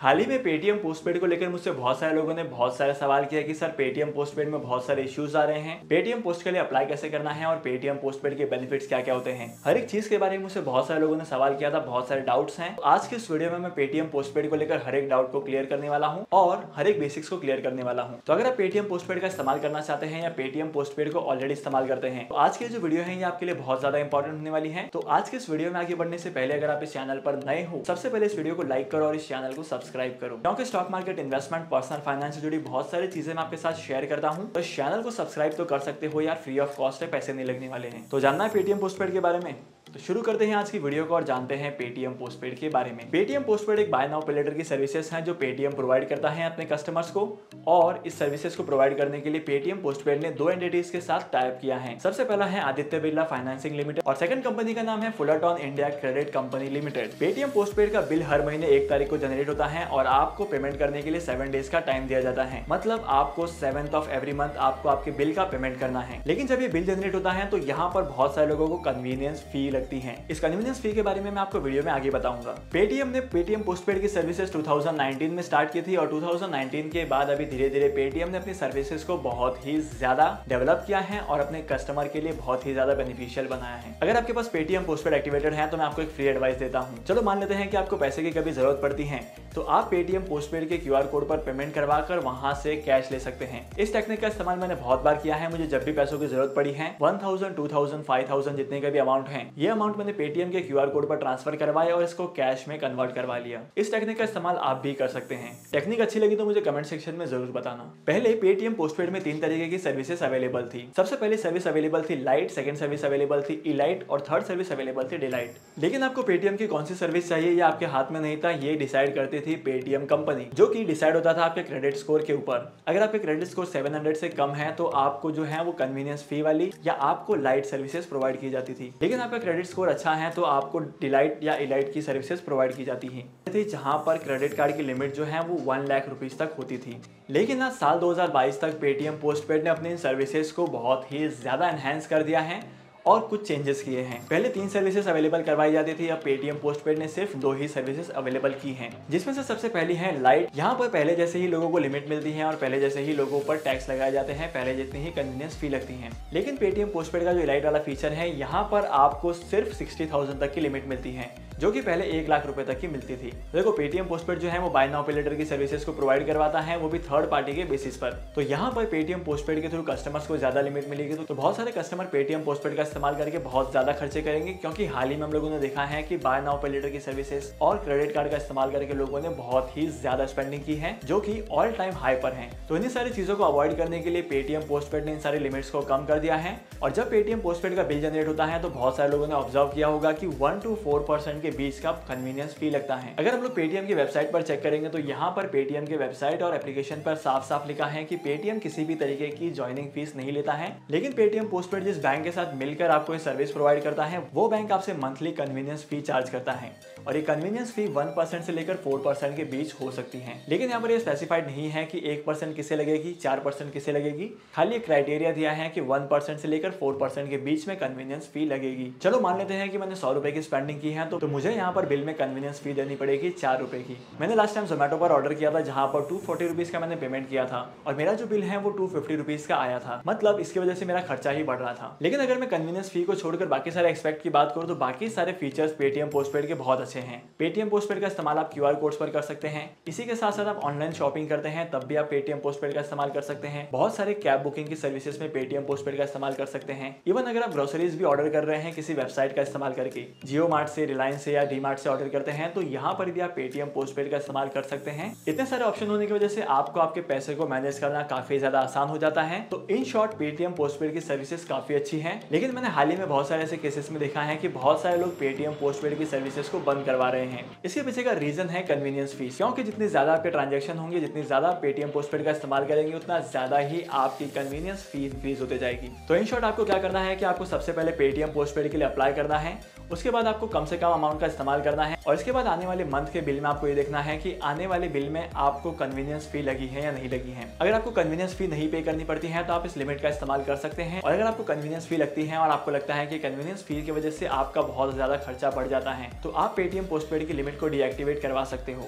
हाल ही में Paytm postpaid को लेकर मुझसे बहुत सारे लोगों ने बहुत सारे सवाल किया कि सर पेटीएम पोस्टपेड में बहुत सारे इश्यूज आ रहे हैं, पेटीएम पोस्ट के लिए अप्लाई कैसे करना है और पेटीएम पोस्टपेड के बेनिफिट्स क्या क्या होते हैं। हर एक चीज के बारे में मुझसे बहुत सारे लोगों ने सवाल किया था, बहुत सारे डाउट्स हैं। आज के इस वीडियो में मैं पेटीएम पोस्टपेड को लेकर हर एक डाउट को क्लियर करने वाला हूँ और हर एक बेसिक्स को क्लियर करने वाला हूँ। तो अगर आप पेटीएम पोस्टपेड का इस्तेमाल करना चाहते हैं या पेटीएम पोस्टपेड को ऑलरेडी इस्तेमाल करते हैं तो आज की जो वीडियो है ये आपके लिए बहुत ज्यादा इंपॉर्टेंट होने वाली है। तो आज के इस वीडियो में आगे बढ़ने से पहले अगर आप इस चैनल पर नए हो, सबसे पहले इस वीडियो को लाइक करो और इस चैनल को सब्सक्राइब करो, क्योंकि stock market, investment, personal finance से जुड़ी बहुत सारी चीजें मैं आपके साथ शेयर करता हूं। तो इस चैनल को सब्सक्राइब तो कर सकते हो यार, फ्री ऑफ कॉस्ट है, पैसे नहीं लगने वाले हैं। तो जानना है पेटीएम पोस्टपेड के बारे में, तो शुरू करते हैं आज की वीडियो को और जानते हैं पेटीएम पोस्टपेड के बारे में। पेटीएम पोस्टपेड एक बाय नाउ पे लेटर की सर्विसेज हैं जो पेटीएम प्रोवाइड करता है अपने कस्टमर्स को, और इस सर्विसेज को प्रोवाइड करने के लिए पेटीएम पोस्टपेड ने दो एंटिटीज के साथ टाइप किया है। सबसे पहला है आदित्य बिरला फाइनेंसिंग लिमिटेड और सेकंड कंपनी का नाम है Fullerton India credit company limited. Paytm postpaid का बिल हर महीने 1 तारीख को जनरेट होता है और आपको पेमेंट करने के लिए 7 डेज का टाइम दिया जाता है। मतलब आपको 7th ऑफ एवरी मंथ आपको आपके बिल का पेमेंट करना है। लेकिन जब ये बिल जनरेट होता है तो यहाँ पर बहुत सारे लोगों को कन्वीनियंस फी लगती है। इस कन्वीनियंस फी के बारे में मैं आपको वीडियो में आगे बताऊंगा। पेटीएम ने पेटीएम पोस्टपेड की सर्विसेज 2019 में स्टार्ट की थी और 2019 के बाद अभी धीरे धीरे पेटीएम ने अपनी सर्विसेज को बहुत ही ज्यादा डेवलप किया है और अपने कस्टमर के लिए बहुत ही ज्यादा बेनिफिशियल बनाया है। अगर आपके पास पेटीएम पोस्टपेड एक्टिवेटेड है तो मैं आपको एक फ्री एडवाइस देता हूँ। चलो मान लेते हैं कि आपको पैसे की कभी जरूरत पड़ती है तो आप पेटीएम पोस्टपेड के QR कोड पर पेमेंट करवाकर वहां से कैश ले सकते हैं। इस टेक्निक का इस्तेमाल मैंने बहुत बार किया है। मुझे जब भी पैसों की जरूरत पड़ी है 1000, 2000, 5000 जितने का भी अमाउंट है, ये अमाउंट मैंने पेटीएम के QR कोड पर ट्रांसफर करवाया और इसको कैश में कन्वर्ट करवा लिया। इस टेक्निक का इस्तेमाल आप भी कर सकते हैं। टेक्निक अच्छी लगी तो मुझे कमेंट सेक्शन में जरूर बताना। पहले पेटीएम पोस्टपेड में 3 तरीके की सर्विसेज अवेलेबल थी। सबसे पहली सर्विस अवेलेबल थी लाइट, सेकंड सर्विस अवेलेबल थी इलाइट और थर्ड सर्विस अवेलेबल थी डिलाइट। लेकिन आपको पेटीएम की कौन सी सर्विस चाहिए ये आपके हाथ में नहीं था, ये डिसाइड करती थी पेटीएम कंपनी, जो कि डिसाइड होता था आपके क्रेडिट स्कोर के ऊपर। अगर आपके क्रेडिट स्कोर 700 से कम है तो आपको जो है वो कन्वीनियंस फी वाली या आपको लाइट सर्विसेज प्रोवाइड की जाती थी। लेकिन आपका क्रेडिट स्कोर अच्छा है तो आपको डिलाइट या इलाइट की सर्विसेज प्रोवाइड की जाती है, जहां पर क्रेडिट कार्ड की लिमिट जो है वो 1 लाख रुपीज तक होती थी। लेकिन ना साल 2022 तक पेटीएम पोस्टपेड ने अपनी इन सर्विसेज को बहुत ही ज्यादा एनहांस कर दिया है और कुछ चेंजेस किए हैं। पहले 3 सर्विसेज अवेलेबल करवाई जाती थी, अब पेटीएम पोस्टपेड ने सिर्फ 2 ही सर्विसेज अवेलेबल की हैं, जिसमें से सबसे पहली है लाइट। यहाँ पर पहले जैसे ही लोगों को लिमिट मिलती है और पहले जैसे ही लोगों पर टैक्स लगाए जाते हैं, पहले जितनी ही कन्वीनियंस फी लगती है। लेकिन पेटीएम पोस्टपेड का जो लाइट वाला फीचर है, यहाँ पर आपको सिर्फ 60,000 तक की लिमिट मिलती है, जो कि पहले 1 लाख रुपए तक की मिलती थी। देखो पेटीएम पोस्टपेड जो है वो बाय नाउ पे लेटर की सर्विसेज को प्रोवाइड करवाता है, वो भी थर्ड पार्टी के बेसिस पर। तो यहाँ पर पेटीएम पोस्टपेड के थ्रू कस्टमर्स को ज्यादा लिमिट मिलेगी, तो बहुत सारे कस्टमर पेटीएम पोस्टपेड का इस्तेमाल करके बहुत ज्यादा खर्चे करेंगे, क्योंकि हाल ही में हम लोगों ने देखा है कि बाय नाउ पे लेटर की सर्विसेज और क्रेडिट कार्ड का इस्तेमाल करके लोगों ने बहुत ही ज्यादा स्पेंडिंग की है, जो कि ऑल टाइम हाई पर है। तो इन्हीं सारी चीजों को अवॉइड करने के लिए पेटीएम पोस्टपेड ने इन सारी लिमिट्स को कम कर दिया है। और जब पेटीएम पोस्टपेड का बिल जनरेट होता है तो बहुत सारे लोगों ने ऑब्जर्व किया होगा कि 1 to 4% के बीच का कन्वीनियंस फी लगता है। अगर हम लोग पेटीएम की वेबसाइट पर चेक करेंगे तो यहाँ पर पेटीएम के वेबसाइट और एप्लीकेशन पर साफ साफ लिखा है कि पेटीएम किसी भी तरीके की ज्वाइनिंग फीस नहीं लेता है। लेकिन पेटीएम पोस्टपेड जिस बैंक के साथ मिलकर आपको ये सर्विस प्रोवाइड करता है, वो बैंक आपसे मंथली कन्वीनियंस फी चार्ज करता है और ये कन्वीनियंस फी 1% से लेकर 4% के बीच हो सकती है। लेकिन यहाँ पर ये स्पेसिफाइड नहीं है कि 1% किसे लगेगी, 4% किसे लगेगी। खाली एक क्राइटेरिया दिया है कि 1% से लेकर 4% के बीच में कन्वीनियंस फी लगेगी। चलो मान लेते हैं कि मैंने 100 रुपए की स्पेंडिंग की है तो मुझे यहाँ पर बिल में कन्वीनियंस फी देनी पड़ेगी 4 रुपए की। मैंने लास्ट टाइम जोमेटो पर ऑर्डर किया था, जहाँ पर 240 रुपीज का मैंने पेमेंट किया था और मेरा जो बिल है वो 250 रुपीज का आया था। मतलब इसकी वजह से मेरा खर्चा ही बढ़ रहा था। लेकिन अगर मैं कन्वीनियंस फी को छोड़कर बाकी सारे एक्सपेक्ट की बात करूँ तो बाकी सारे फीचर्स पेटीएम पोस्टपेड के बहुत अच्छे हैं। पेटीएम पोस्टपेड का इस्तेमाल आप QR कोड्स पर कर सकते हैं। इसी के साथ साथ आप ऑनलाइन शॉपिंग करते हैं तब भी आप पेटीएम पोस्टपेड का इस्तेमाल कर सकते हैं। बहुत सारे कैब बुकिंग की सर्विसेज में पेटीएम पोस्टपेड का इस्तेमाल कर सकते हैं। इवन अगर आप ग्रोसरीज भी ऑर्डर कर रहे हैं किसी वेबसाइट का इस्तेमाल करके, जियो मार्ट से, रिलायंस से या डी मार्ट से ऑर्डर करते हैं, तो यहाँ पर भी आप पेटीएम पोस्टपेड का इस्तेमाल कर सकते हैं। इतने सारे ऑप्शन होने की वजह से आपको आपके पैसे को मैनेज करना काफी ज्यादा आसान हो जाता है। तो इन शॉर्ट पेटीएम पोस्टपेड की सर्विसेज काफी अच्छी हैं। लेकिन मैंने हाल ही में बहुत सारे ऐसे केसेस में देखा है कि बहुत सारे लोग पेटीएम पोस्टपेड की सर्विसेज को बंद करवा रहे हैं। इसके पीछे का रीजन है कन्वीनियंस फीस, क्योंकि जितनी ज्यादा आपके ट्रांजैक्शन होंगे, जितनी ज्यादा पेटीएम पोस्टपेड का इस्तेमाल करेंगे, उतना ज्यादा ही आपकी कन्वीनियंस फी इंक्रीज होते जाएगी। तो इन शॉर्ट आपको क्या करना है कि आपको सबसे पहले पेटीएम पोस्टपेड के लिए अप्लाई करना है, उसके बाद आपको कम से कम अमाउंट का इस्तेमाल करना है और इसके बाद आने वाले मंथ के बिल में आपको ये देखना है कि आने वाले बिल में आपको कन्वीनियंस फी लगी है या नहीं लगी है। अगर आपको कन्वीनियंस फी नहीं पे करनी पड़ती है तो आप इस लिमिट का इस्तेमाल कर सकते हैं, और अगर आपको कन्वीनियंस फी लगती है और आपको लगता है कि कन्वीनियंस फी की वजह से आपका बहुत ज्यादा खर्चा बढ़ जाता है तो आप पेटीएम पोस्टपेड की लिमिट को डीएक्टिवेट करवा सकते हो।